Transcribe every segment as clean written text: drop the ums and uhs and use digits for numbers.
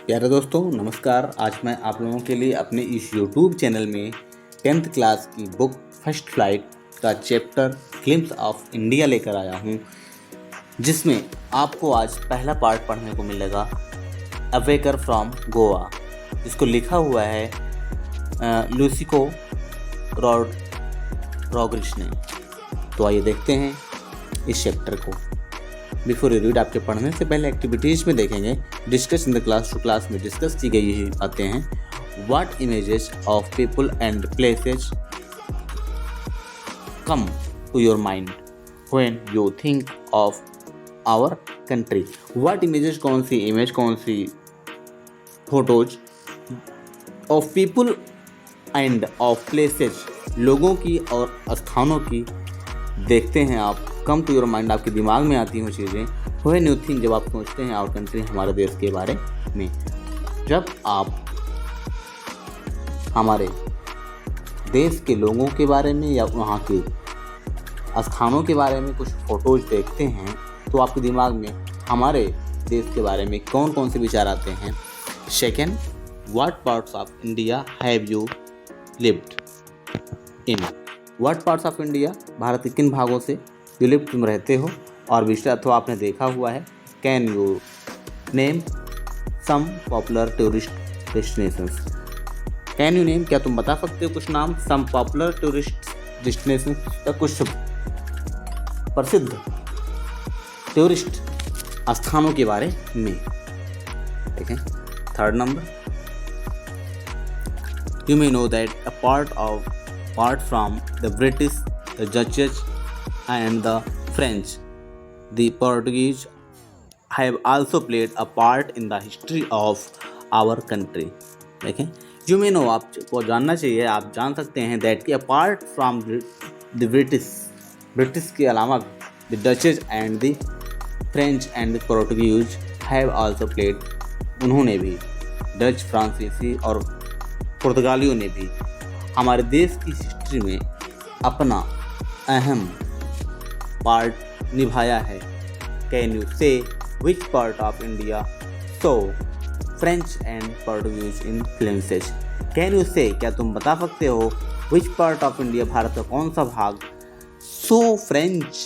प्यारे दोस्तों नमस्कार। आज मैं आप लोगों के लिए अपने इस YouTube चैनल में 10th क्लास की बुक फर्स्ट फ्लाइट का चैप्टर ग्लिम्स ऑफ इंडिया लेकर आया हूँ, जिसमें आपको आज पहला पार्ट पढ़ने को मिलेगा अ वेकर फ्रॉम गोवा, जिसको लिखा हुआ है लुसिको रॉड्रिग्स ने। तो आइए देखते हैं इस चैप्टर को। बिफोर यू रीड, आपके पढ़ने से पहले एक्टिविटीज़ में देखेंगे discuss in the class. To class में डिस्कस की गई ही बातें हैं। What images of people and places come to your mind when you think of our country. What images, कौन सी इमेज, कौन सी photos of people and of places, लोगों की और स्थानों की देखते हैं आप। कम टू योर माइंड, आपके दिमाग में आती हैं चीज़ें। व्हेन यू थिंक, जब आप सोचते हैं आवर कंट्री, हमारे देश के बारे में। जब आप हमारे देश के लोगों के बारे में या वहाँ के स्थानों के बारे में कुछ फोटोज देखते हैं तो आपके दिमाग में हमारे देश के बारे में कौन कौन से विचार आते हैं। Second, what parts of India have you lived in. What parts of India, Bharat के किन भागों से यू लिव, तुम रहते हो और विजिट अथवा आपने देखा हुआ है। Can you name some popular tourist destinations. Can you name, क्या तुम बता सकते हो कुछ नाम, सम पॉपुलर टूरिस्ट डेस्टिनेशन, कुछ प्रसिद्ध टूरिस्ट स्थानों के बारे में। देखें third number, you may know that apart from the British, the Dutch and the French, the Portuguese have also played a part in the history of our country. देखें, you may know, आपको जानना चाहिए, आप जान सकते हैं that कि apart from the British के अलावा the Dutch and the French and the Portuguese have also played, उन्होंने भी, डच, फ्रांसीसी और पुर्तगालियों ने भी हमारे देश की हिस्ट्री में अपना अहम पार्ट निभाया है। कैन यू से which part of India so French and Portuguese influences. Can you से, क्या तुम बता सकते हो, which part of India, Bharat का कौन सा भाग, सो फ्रेंच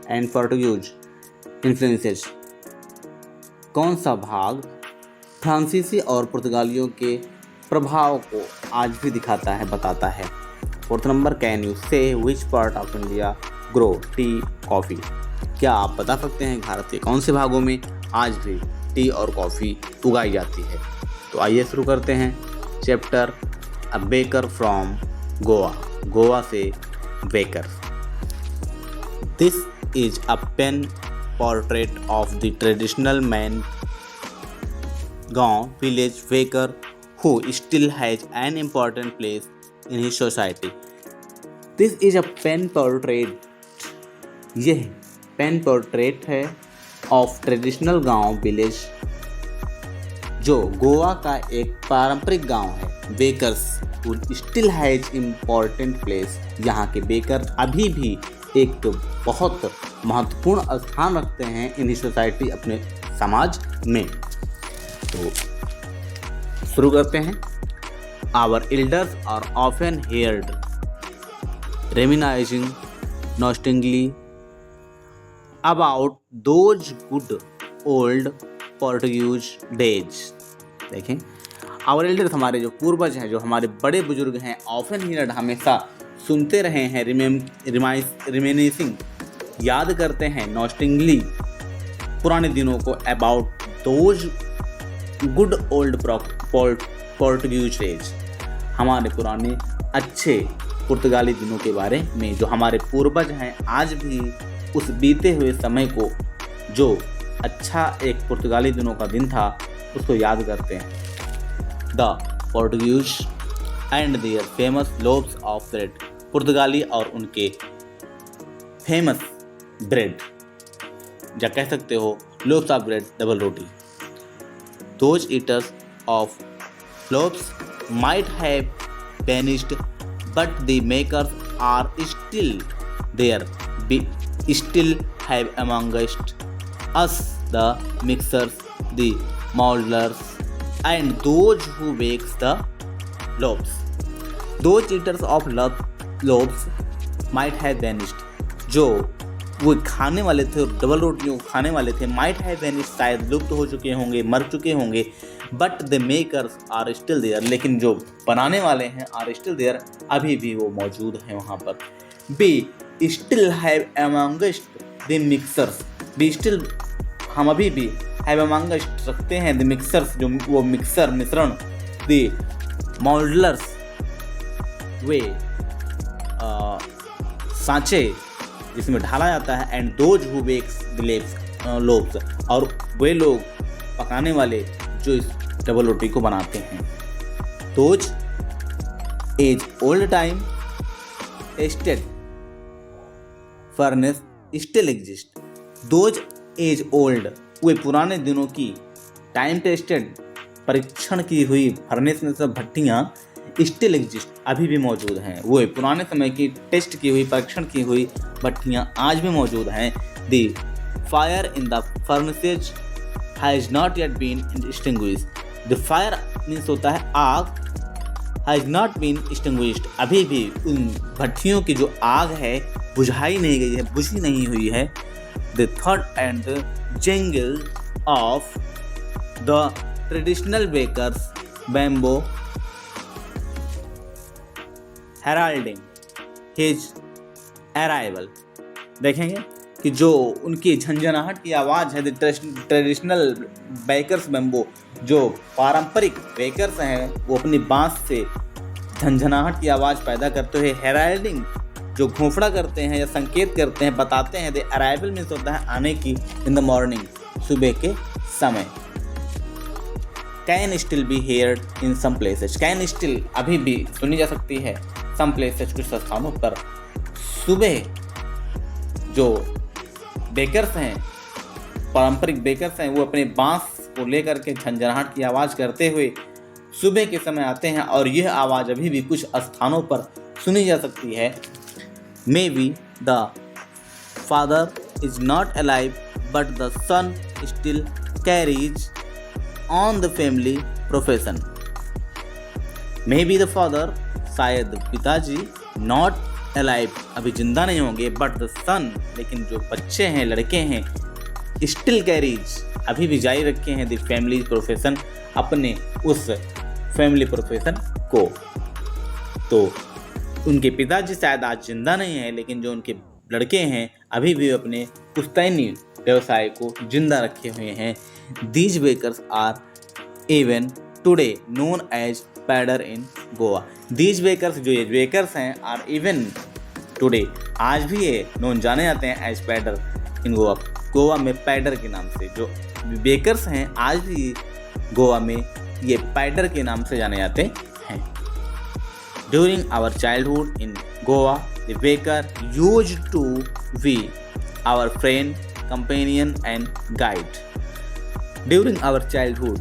एंड पोर्टुगीज इन्फ्लुएंसेस, कौन सा भाग फ्रांसीसी और पुर्तगालियों के प्रभाव को आज भी दिखाता है, बताता है। फोर्थ नंबर, कैन यू से which part of India grow tea coffee. क्या आप बता सकते हैं भारत के कौन से भागों में आज भी टी और कॉफ़ी उगाई जाती है। तो आइए शुरू करते हैं chapter a baker from Goa. Goa से baker. This is a pen portrait of the traditional man गांव village baker who still has an important place in his society. This is a pen portrait. यह पेन पोर्ट्रेट है of traditional गांव village, जो गोवा का एक पारंपरिक गांव है। Bakers who still has important place, यहाँ के बेकर अभी भी एक बहुत महत्वपूर्ण स्थान रखते हैं इन सोसाइटी, अपने समाज में। तो शुरू करते हैं। Our elders are often heard reminiscing nostalgically about those good old Portuguese days. देखें, आवर एल्डर्स, हमारे जो पूर्वज हैं, जो हमारे बड़े बुजुर्ग हैं, ऑफन हेयर्ड, हमेशा सुनते रहे हैं, रिमेनिसिंग, याद करते हैं, नॉस्टिंगली, पुराने दिनों को, about those good old Portuguese days, हमारे पुराने अच्छे पुर्तगाली दिनों के बारे में। जो हमारे पूर्वज हैं आज भी उस बीते हुए समय को, जो अच्छा एक पुर्तगाली दिनों का दिन था, उसको याद करते हैं। The Portuguese and their famous loaves of bread, पुर्तगाली और उनके फेमस ब्रेड, या कह सकते हो लोव्स ऑफ ब्रेड, डबल रोटी। Those eaters of loaves might have vanished, but the makers are still there. We still have amongst us the mixers, the molders, and those who wakes the loaves. Those eaters of loaves might have vanished. जो वो खाने वाले थे, double रोटियों को खाने वाले थे, might have vanished, शायद लुप्त हो चुके होंगे, मर चुके होंगे, but the makers are still there, लेकिन जो बनाने वाले हैं आर स्टिल देयर, अभी भी वो मौजूद हैं वहाँ पर. Be still have amongst the mixers. Be still, हम अभी भी हैव अमंगस्ट रखते हैं द मिक्सर्स, जो वो मिक्सर मिश्रण, द मॉडलर्स वे सांचे जिसमें ढाला जाता है, and those who bakes the loaves, और वे लोग पकाने वाले जो इस डबल रोटी को बनाते हैं. Those age old time tested furnaces still exist. Those age old, वे पुराने दिनों की टाइम टेस्टेड परीक्षण की हुई फर्नेस में सब भट्टियाँ स्टिल एग्जिस्ट, अभी भी मौजूद हैं. वो पुराने समय की टेस्ट की हुई परीक्षण की हुई भट्टियाँ आज भी मौजूद हैं. The fire in the furnaces has not yet been extinguished. The fire means होता है आग, हैज़ नॉट बीन एक्सटिंग्विश्ड, अभी भी उन भट्टियों की जो आग है बुझाई नहीं गई है, बुझी नहीं हुई है. The thought and the jingle of the traditional bakers bamboo heralding his arrival. देखेंगे कि जो उनकी झंझनाहट की आवाज़ है, ट्रेडिशनल बेकर्स बैम्बो, जो पारंपरिक बेकर्स हैं, वो अपनी बांस से झंझनाहट की आवाज़ पैदा करते हुए हेराल्डिंग, जो घोंफड़ा करते हैं या संकेत करते हैं, बताते हैं. द अराइवल मीन्स होता है आने की, इन द मॉर्निंग, सुबह के समय. Can still be heard in some places. Can still, अभी भी सुनी जा सकती है, सम प्लेसेस, कुछ स्थानों पर. सुबह जो बेकर्स हैं, पारंपरिक बेकर्स हैं, वो अपने बांस को लेकर के झंझनाहट की आवाज़ करते हुए सुबह के समय आते हैं, और यह आवाज़ अभी भी कुछ स्थानों पर सुनी जा सकती है. Maybe the father is not alive, but the son still carries on the family profession. Maybe the father, शायद पिताजी, not alive, अभी जिंदा नहीं होंगे, but the son, लेकिन जो बच्चे हैं, लड़के हैं, still carries, अभी भी जारी रखे हैं the family profession, अपने उस family profession को. तो उनके पिताजी शायद आज जिंदा नहीं हैं, लेकिन जो उनके लड़के हैं अभी भी अपने पुश्तैनी व्यवसाय को जिंदा रखे हुए हैं. These bakers are even today known as poder in Goa. These bakers, जो ये बेकर्स हैं, आर इवन टुडे, आज भी ये नोन जाने जाते हैं एज पैडर इन गोवा. गोवा में पैडर के नाम से जो बेकर्स हैं आज भी गोवा में ये पैडर के नाम से जाने जाते हैं. During our childhood in Goa, the baker used to be our friend, companion and guide. During our childhood,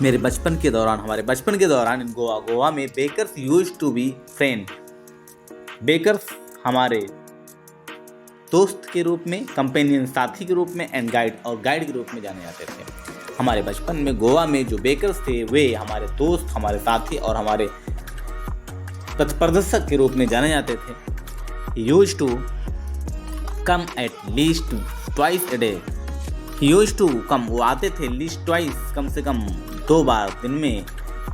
मेरे बचपन के दौरान, हमारे बचपन के दौरान इन गोवा में bakers used to be friend. Bakers हमारे दोस्त के रूप में, कंपेनियन साथी के रूप में, एंड गाइड, और गाइड के रूप में जाने जाते थे. हमारे बचपन में गोवा में जो बेकर्स थे वे हमारे दोस्त, हमारे साथी और हमारे पथ प्रदर्शक के रूप में जाने जाते थे. Used to come at least twice a day. Used to come, वो आते थे, लीस्ट ट्वाइस, कम से कम 2 बार, दिन में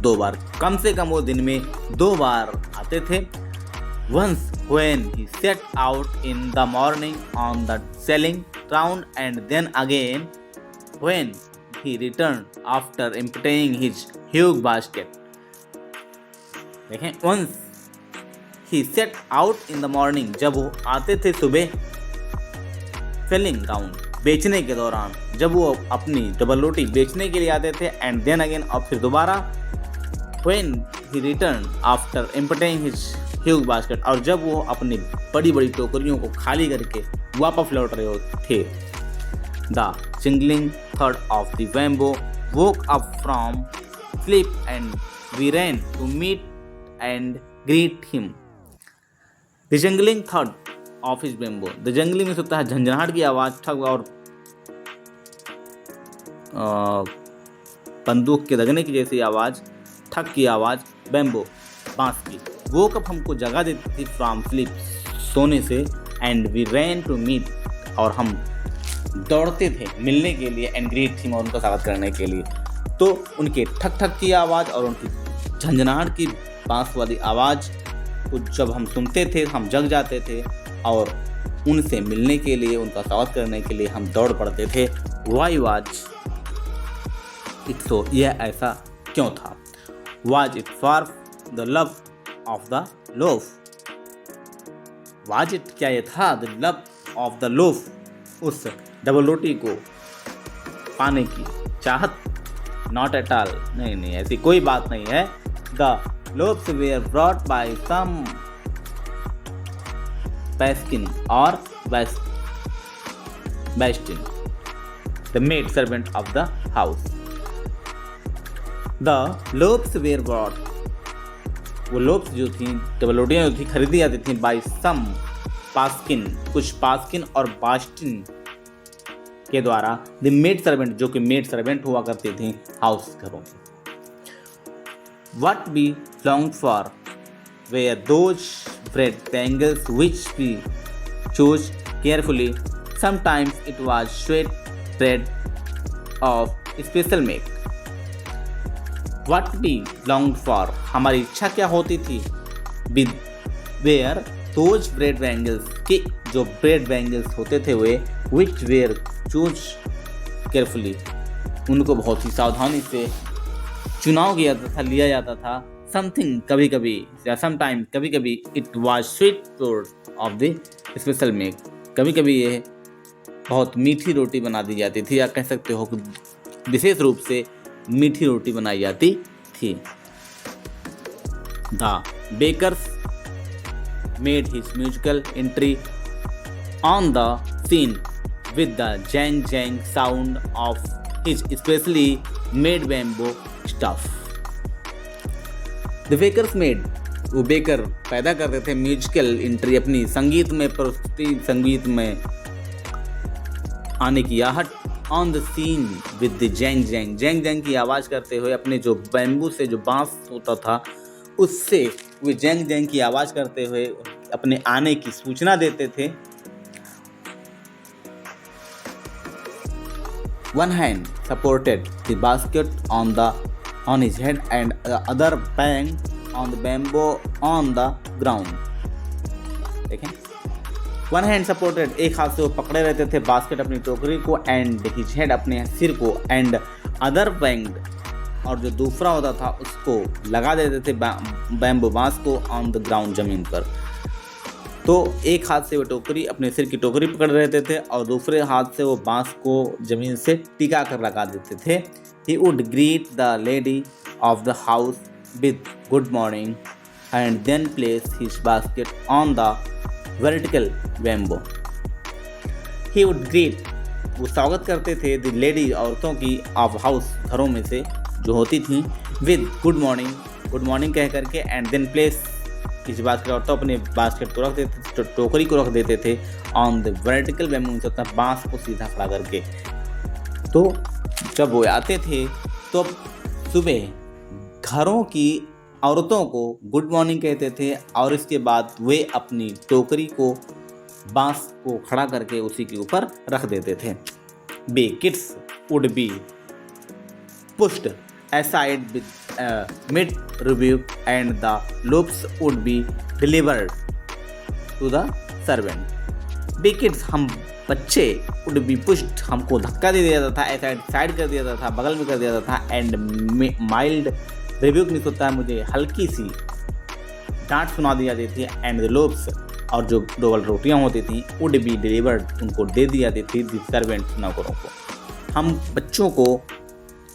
2 बार, कम से कम वो दिन में 2 बार आते थे. Once when he set out in the morning on the selling round, and then again when he returned after emptying his huge basket. देखें, once he set out in the morning, जब वो आते थे सुबह selling round, बेचने के दौरान, जब वो अपनी डबल रोटी बेचने के लिए आते थे, and then again, और फिर दोबारा when he returned after emptying his huge basket, और जब वो अपनी बड़ी बड़ी टोकरियों को खाली करके वापस लौट रहे थे. The jingling thud of the bamboo woke up from sleep, and we ran to meet and greet him. The jingling thud of his bamboo. The jingling में होता है झंझनाहट की आवाज़, ठग और बंदूक के दगने की जैसी आवाज़, ठक की आवाज़, बैम्बो बांस की, वो कब हमको जगा देती थी फ्रॉम स्लीप, सोने से, and we ran to meet, और हम दौड़ते थे मिलने के लिए, एंड ग्रीट थी, और उनका स्वागत करने के लिए। तो उनके ठक ठक की आवाज़ और उनकी झंझनाहट की बांस वाली आवाज़ को जब हम सुनते थे हम जग जाते थे, और उनसे मिलने के लिए, उनका स्वागत करने के लिए हम दौड़ पड़ते थे। वाई वाज इट सो, यह ऐसा क्यों था? Was it for the love of the loaf, was it, क्या ये था, the love of the loaf, उस डबल रोटी को पाने की चाहत? नॉट एट ऑल, नहीं, ऐसी कोई बात नहीं है। The loaves were brought by some Paskine और Bastine, the maid servant of the house. The loaves were brought, वो लोफ्स जो थी, डबल रोटियाँ जो थी, खरीदी जाती थी बाय सम पास्किन, कुछ पास्किन और बास्टिन के द्वारा, द मेड सर्वेंट, जो कि मेड सर्वेंट हुआ करती थी हाउस, घरों की। What we longed for were those bread bangles which we chose carefully. Sometimes it was sweet bread of special make. What we longed for, हमारी इच्छा क्या होती थी? Were those bread bangles, कि जो bread bangles होते थे वे, which were chose carefully, उनको बहुत ही सावधानी से चुनाव किया था, लिया जाता था। समथिंग, कभी कभी, या समटाइम, कभी कभी, it was sweet bread of the special make, कभी कभी ये बहुत मीठी रोटी बना दी जाती थी, या कह सकते हो विशेष रूप से मीठी रोटी बनाई जाती थी। The bakers made his musical entry on the scene with the जैंग jang sound of his specially made bamboo stuff. The bakers made, वो बेकर पैदा करते थे म्यूजिकल एंट्री, अपनी संगीत में प्रस्तुति, संगीत में आने की आहट, on the scene with the जैंग जैंग, जैंग जैंग की आवाज़ करते हुए, अपने जो बैम्बू से जो बांस होता था उससे वे जैंग जैंग की आवाज़ करते हुए अपने आने की सूचना देते थे। One hand supported the basket on his head and the other banged on the bamboo on the ground. देखें, one hand supported, एक हाथ से वो पकड़े रहते थे बास्केट, अपनी टोकरी को, and his head, अपने सिर को, and other banged, और जो दूसरा होता था उसको लगा देते थे बैम्बू बांस को, on the ground, जमीन पर। तो एक हाथ से वो टोकरी, अपने सिर की टोकरी पकड़ रहते थे, और दूसरे हाथ से वो बांस को जमीन से टिका कर लगा देते थे। He would greet the lady of the house with good morning and then place his basket on the vertical bamboo. He would greet, वो स्वागत करते थे द लेडी, औरतों की, ऑफ हाउस, घरों में से जो होती थी, with good morning कह करके, and then place किसी बास्केट, और तो अपने बास्केट को रख देते थे, टोकरी को रख देते थे, ऑन द वर्टिकल बैम्बू, बांस को सीधा खड़ा करके। तो जब वो आते थे तो सुबह घरों की औरतों को गुड मॉर्निंग कहते थे, और इसके बाद वे अपनी टोकरी को, बांस को खड़ा करके उसी के ऊपर रख देते थे। We kids would be pushed aside with mid rebuke and the loaves would be delivered to the servant. Big kids, हम बच्चे, would be pushed, हमको धक्का दे दिया जाता था, aside, साइड कर दिया जाता था, बगल में कर दिया जाता था, and mild rebuke नहीं होता है, मुझे हल्की सी डांट सुना दी जाती थी, and the loaves, और जो डबल रोटियाँ होती थी, would be delivered, उनको दे दी जाती थी the servant, नौकरों को। हम बच्चों को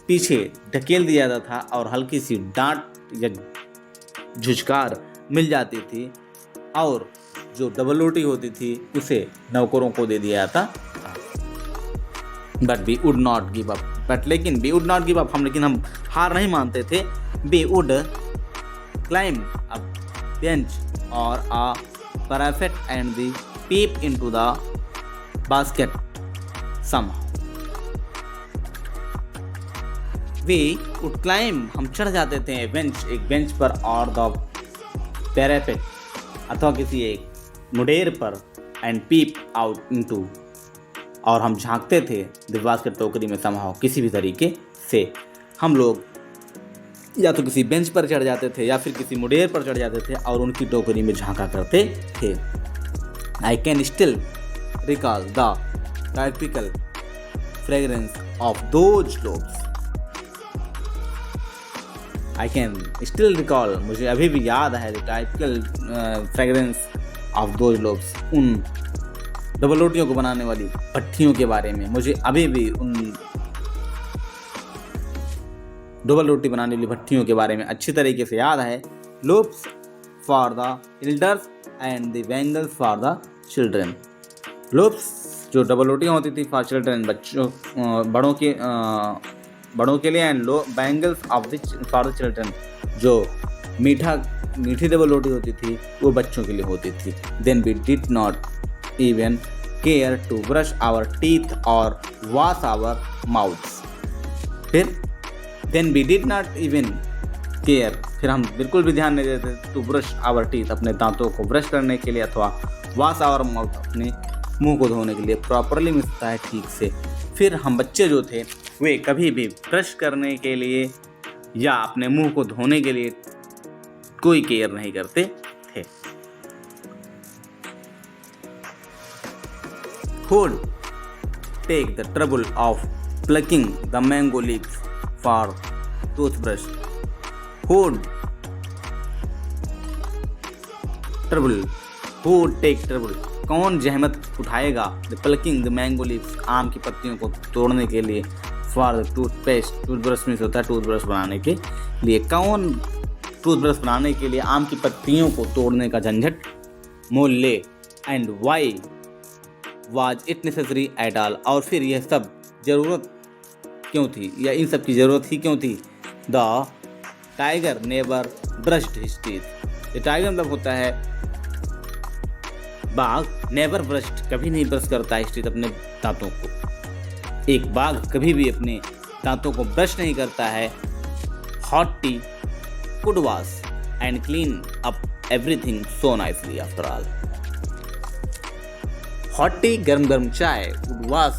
पीछे ढकेल दिया जाता था, और हल्की सी डांट या झुझकार मिल जाती थी, और जो डबल रोटी होती थी उसे नौकरों को दे दिया जाता था। But we would not give up, लेकिन we would not give up, लेकिन हम हार नहीं मानते थे। We would climb a bench or a parapet and the peep into the basket somehow. We would climb, हम चढ़ जाते थे, बेंच, एक बेंच पर, और द पैरापेट, अथवा किसी एक मुडेर पर, एंड पीप आउट इनटू, और हम झांकते थे दिवार के टोकरी में समहाउ, किसी भी तरीके से। हम लोग या तो किसी बेंच पर चढ़ जाते थे या फिर किसी मुडेर पर चढ़ जाते थे और उनकी टोकरी में झांका करते थे। I can still recall the typical fragrance of those lobes. I can still recall, मुझे अभी भी याद है, the typical fragrance of those lobes, उन डबल रोटियों को बनाने वाली भट्टियों के बारे में मुझे अभी भी उन डबल रोटी बनाने वाली भट्टियों के बारे में अच्छी तरीके से याद है। Lobes for the elders and the bangles for the children. Lobes जो डबल रोटियाँ होती थी फॉर चिल्ड्रन, बच्चों, बड़ों के लिए, and bangles of the for the children, जो मीठी डबल रोटी होती थी वो बच्चों के लिए होती थी। Then we did not even care to brush our teeth or wash our mouths। फिर then we did not even care, फिर हम बिल्कुल भी ध्यान नहीं देते to brush our teeth, अपने दांतों को ब्रश करने के लिए, अथवा wash our mouth, अपने मुंह को धोने के लिए, प्रॉपरली मिलता है ठीक से। फिर हम बच्चे जो थे वे कभी भी ब्रश करने के लिए या अपने मुंह को धोने के लिए कोई केयर नहीं करते थे। Who'd take the trouble of plucking the mango leaves for toothbrush? Who'd take trouble? कौन जहमत उठाएगा the plucking the mango leaves, आम की पत्तियों को तोड़ने के लिए, for the toothpaste, टूथब्रश में होता है टूथब्रश बनाने के लिए, कौन टूथब्रश बनाने के लिए आम की पत्तियों को तोड़ने का झंझट मोल ले, and why was it necessary at all, और फिर यह सब ज़रूरत क्यों थी, या इन सब की ज़रूरत ही क्यों थी। The tiger never brushed his teeth. ये टाइगर मतलब होता है बाघ, नेवर ब्रश्ड, कभी नहीं ब्रश करता है, टीथ, अपने दांतों को। एक बाघ कभी भी अपने दांतों को ब्रश नहीं करता है। Hot T could wash and clean up everything so nicely after all. Hot T, गर्म गर्म चाय, वुड वॉश,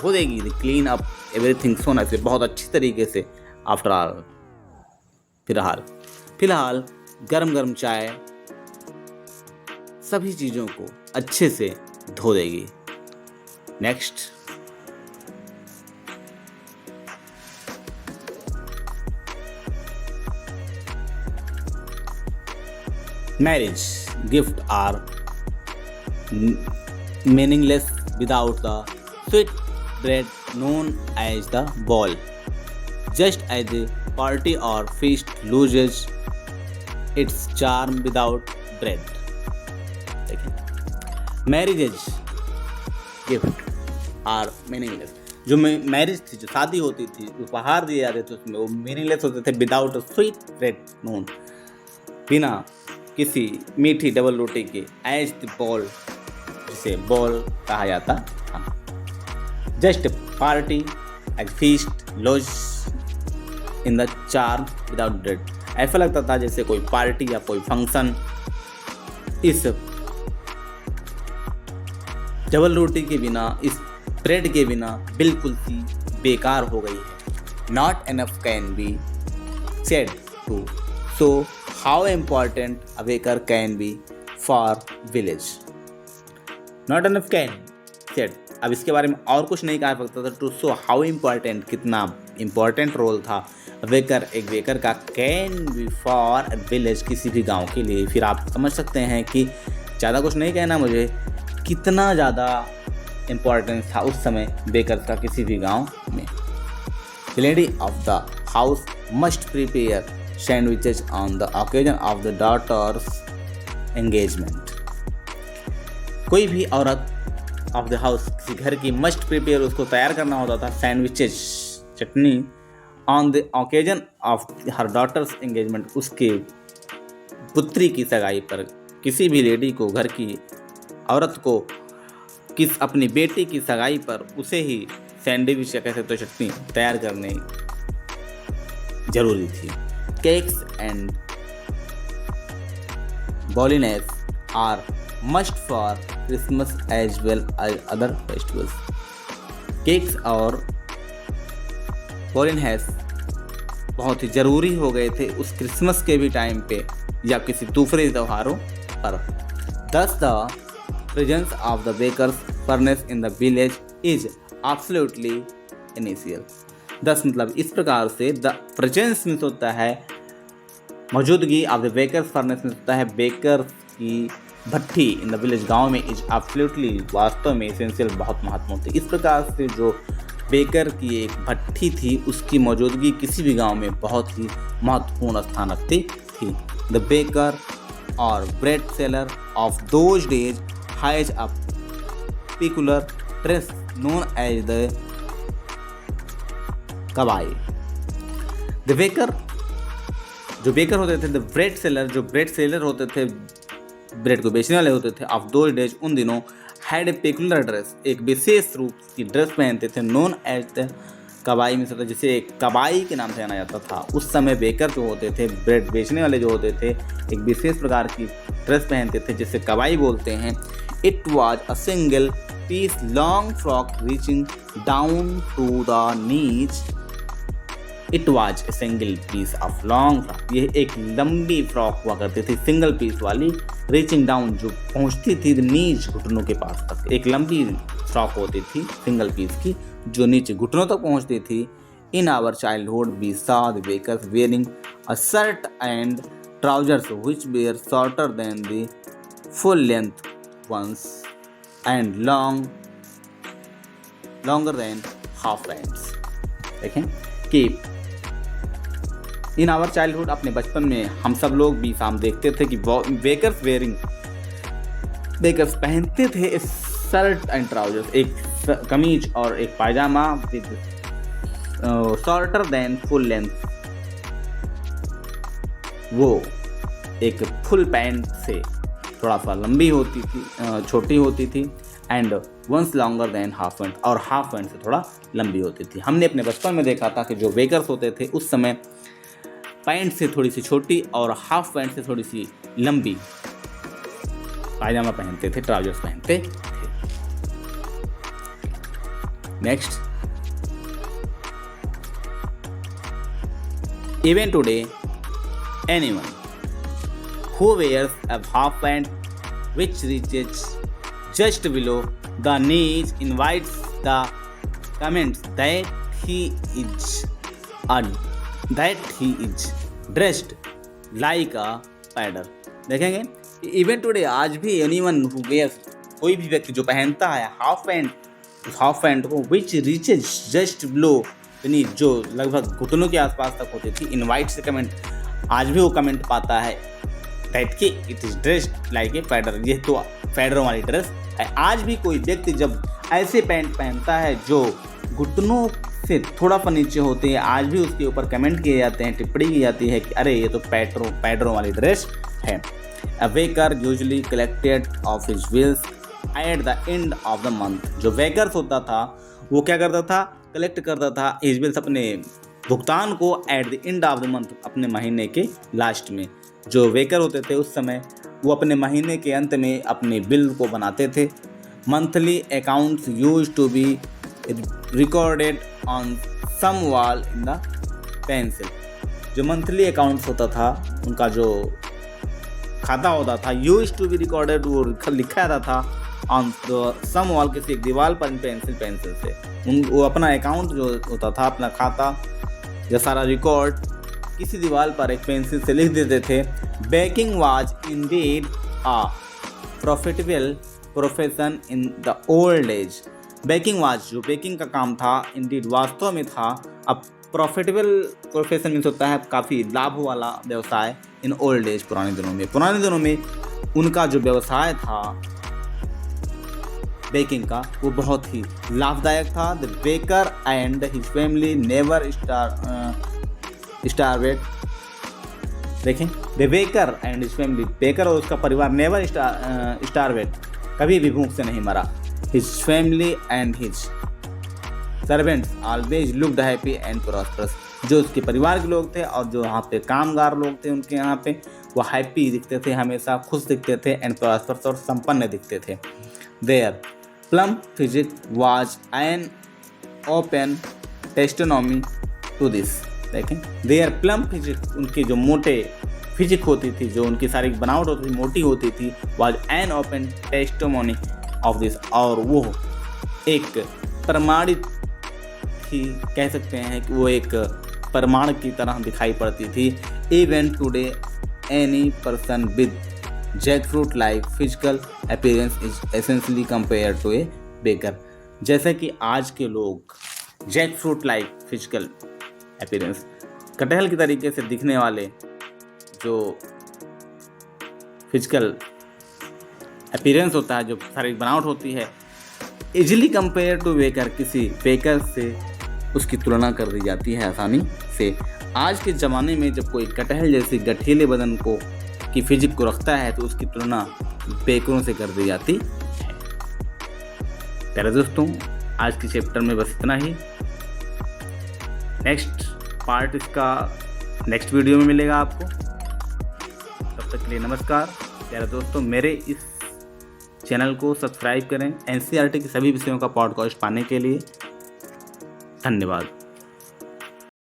धो देगी, clean up everything so nicely, बहुत अच्छी तरीके से, आफ्टर ऑल, फिलहाल गर्म गर्म चाय सभी चीज़ों को अच्छे से धो देगी। Next, marriage gift are meaningless without the sweet bread known as the ball, just as the party or feast loses its charm without bread। Marriages gift are meaningless, जो मैरिज थी, जो शादी होती थी, उपहार दिए जाते थे उसमें, वो मीनिंगलेस होते थे without a sweet bread known, बिना किसी मीठी डबल रोटी के, एज द बॉल, जिसे बॉल कहा जाता था, just party as feast lose in the charm without bread. ऐसा लगता था जैसे कोई पार्टी या कोई फंक्शन इस डबल रोटी के बिना, इस ब्रेड के बिना बिल्कुल सी बेकार हो गई है। Not enough can be said to show how important a baker can be for village. Not enough can said, अब इसके बारे में और कुछ नहीं कहा सकता था, टू शो हाउ इम्पॉर्टेंट, कितना इम्पॉर्टेंट रोल था वेकर, एक वेकर का, कैन बी फॉर विलेज, किसी भी गांव के लिए। फिर आप समझ सकते हैं कि ज़्यादा कुछ नहीं कहना मुझे, कितना ज़्यादा इम्पॉर्टेंस था उस समय बेकर का किसी भी गांव में। The lady of the house must prepare sandwiches on the occasion of the daughter's engagement. कोई भी औरत ऑफ द हाउस, किसी घर की, मस्ट प्रिपेयर, उसको तैयार करना होता था sandwiches, chutney, on the occasion of her daughter's engagement, उसके पुत्री की सगाई पर। किसी भी लेडी को, घर की औरत को, अपनी बेटी की सगाई पर उसे ही सैंडविच या कह सकते हो चटनी तैयार करने जरूरी थी। Cakes and bolinhas are must for Christmas as well as other festivals. Cakes और बॉलिनेस बहुत ही ज़रूरी हो गए थे उस क्रिसमस के भी टाइम पे या किसी दूसरे त्योहारों पर। Thus the presence of the baker's furnace in the village is absolutely essential। Thus मतलब इस प्रकार से the presence में होता है मौजूदगी of the baker's furnace में होता है बेकर की भट्टी इन द विलेज गाँव में इज एब्सोल्युटली वास्तव में एसेंशियल बहुत महत्वपूर्ण थी। इस प्रकार से जो बेकर की एक भट्टी थी उसकी मौजूदगी किसी भी गांव में बहुत ही महत्वपूर्ण स्थान रखती थी। The baker or bread seller of those days has a peculiar dress known as the kabai. The baker जो बेकर होते थे, द ब्रेड सेलर जो ब्रेड सेलर होते थे, ब्रेड को बेचने वाले होते थे, ऑफ दोज डेज उन दिनों हैड ए पेक्युलर ड्रेस एक विशेष रूप की ड्रेस पहनते थे, नोन एज द कबाई में होता जिसे एक कबाई के नाम से जाना जाता था। उस समय बेकर जो होते थे, ब्रेड बेचने वाले जो होते थे, एक विशेष प्रकार की ड्रेस पहनते थे जिसे कबाई बोलते हैं। It was a single piece long frock reaching down to the knees. It was a single piece of long frock, यह एक लंबी फ्रॉक हुआ करती थी, सिंगल पीस वाली, रीचिंग डाउन जो पहुंचती थी नीच घुटनों के पास तक। एक लंबी फ्रॉक होती थी सिंगल पीस की जो नीचे घुटनों तक पहुंचती थी। In our childhood we saw the bakers wearing a shirt and trousers which were shorter than the full length ones and longer than half pants. देखें कि इन आवर चाइल्डहुड अपने बचपन में हम सब लोग भी शाम देखते थे कि बेकर्स पहनते थे शर्ट एंड ट्राउजर्स, एक कमीज और एक पायजामा with shorter than full length, वो एक फुल पैंट से थोड़ा सा लंबी होती थी, छोटी होती थी, and ones longer than half pant, और हाफ पैंट से थोड़ा लंबी होती थी। हमने अपने बचपन में देखा था कि जो बेकर्स होते थे उस समय पैंट से थोड़ी सी छोटी और हाफ पैंट से थोड़ी सी लंबी पायजामा पहनते थे, ट्राउजर्स पहनते थे। Next, even today anyone who wears a half pant which reaches just below the knees invites the comments that he is dressed like a pader. देखेंगे इवन टुडे आज भी एनीवन हु वेयर्स, कोई भी व्यक्ति जो पहनता है हाफ पैंट को विच रीचेज जस्ट बिलो यानी जो लगभग घुटनों के आसपास तक होती थी, इनवाइट से कमेंट, आज भी वो कमेंट पाता है दैट कि it is dressed like a pader, ये तो पैडरों वाली ड्रेस है। आज भी कोई व्यक्ति जब ऐसे पैंट पहनता है जो घुटनों से थोड़ा सा नीचे होते हैं, आज भी उसके ऊपर कमेंट किए जाते हैं, टिप्पणी की जाती है कि अरे ये तो पैडरों वाली ड्रेस है। A baker usually collected of his bills at the end of the month। जो बेकर्स होता था वो क्या करता था, कलेक्ट करता था his bills, अपने भुगतान को at the end of the month, अपने महीने के लास्ट में। जो बेकर होते थे उस समय वो अपने महीने के अंत में अपने बिल को बनाते थे। Monthly accounts used to be recorded on some wall in the pencil. जो मंथली अकाउंट्स होता था उनका जो खाता होता था, यूज्ड टू बी रिकॉर्डेड, वो लिखा जाता था ऑन सम वॉल, किसी एक दीवार पर पेंसिल से। वो अपना अकाउंट जो होता था, अपना खाता या सारा रिकॉर्ड किसी दीवार पर एक पेंसिल से लिख देते थे। Baking was indeed a profitable profession in the old age. Baking was, जो बेकिंग का काम था, इंडीड वास्तव में था, अब प्रॉफिटेबल प्रोफेशन मीन्स होता है काफ़ी लाभ वाला व्यवसाय, इन ओल्ड एज, पुराने दिनों में उनका जो व्यवसाय था बेकिंग का वो बहुत ही लाभदायक था। The baker and his family never starved. देखें, the baker and his family, baker और उसका परिवार नेवर स्टारवेड, कभी भी भूख से नहीं मरा। His family and his servants always looked happy and prosperous. जो उसके परिवार के लोग थे और जो यहाँ पे कामगार लोग थे उनके यहाँ पे, वो हैप्पी दिखते थे, हमेशा खुश दिखते थे एंड प्रॉस्पर्स और संपन्न दिखते थे। Their plump physique was an open testimony to this. देखें, देयर प्लम फिजिक, उनकी जो मोटे फिजिक होती थी, जो उनकी शारीरिक बनावट होती थी, मोटी होती थी, was an open testimony of this, और वो एक प्रमाणित थी, कह सकते हैं कि वो एक प्रमाण की तरह दिखाई पड़ती थी। Even today any person with jackfruit like physical appearance is essentially compare to a baker. जैसे कि आज के लोग जैकफ्रूट लाइक फिजिकल अपीयरेंस, कटहल की तरीके से दिखने वाले जो फिजिकल अपीयरेंस होता है, जो शारीरिक बनावट होती है, इजीली कंपेयर टू बेकर, किसी बेकर से उसकी तुलना कर दी जाती है आसानी से। आज के ज़माने में जब कोई कटहल जैसी गठीले बदन को की फिजिक को रखता है तो उसकी तुलना बेकरों से कर दी जाती है। प्यारे दोस्तों, आज के चैप्टर में बस इतना ही। नेक्स्ट पार्ट इसका नेक्स्ट वीडियो में मिलेगा आपको। तब तक के लिए नमस्कार। प्यारे दोस्तों, मेरे इस चैनल को सब्सक्राइब करें एनसीईआरटी के सभी विषयों का पॉडकास्ट पाने के लिए। धन्यवाद।